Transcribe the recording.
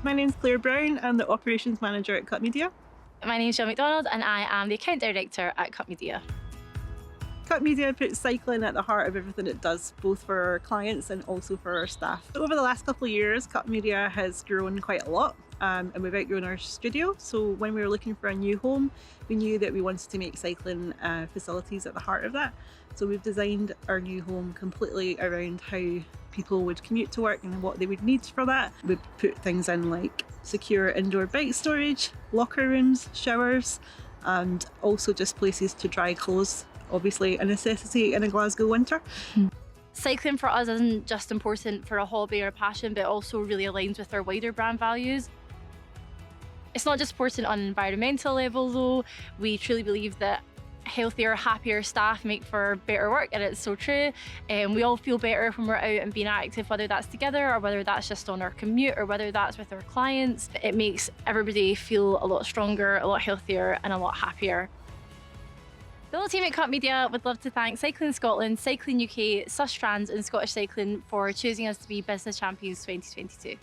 My name's Claire Brown. I'm the Operations Manager at Cut Media. My name's Jill McDonald and I am the Account Director at Cut Media. Cut Media puts cycling at the heart of everything it does, both for our clients and also for our staff. Over the last couple of years, Cut Media has grown quite a lot, and we've outgrown our studio. So when we were looking for a new home, we knew that we wanted to make cycling facilities at the heart of that. So we've designed our new home completely around how people would commute to work and what they would need for that. We've put things in like secure indoor bike storage, locker rooms, showers, and also just places to dry clothes. Obviously a necessity in a Glasgow winter. Cycling for us isn't just important for a hobby or a passion, but also really aligns with our wider brand values. It's not just important on an environmental level though. We truly believe that healthier, happier staff make for better work, and it's so true. We all feel better when we're out and being active, whether that's together or whether that's just on our commute or whether that's with our clients. It makes everybody feel a lot stronger, a lot healthier and a lot happier. The whole team at Cut Media would love to thank Cycling Scotland, Cycling UK, Sustrans and Scottish Cycling for choosing us to be Business Champions 2022.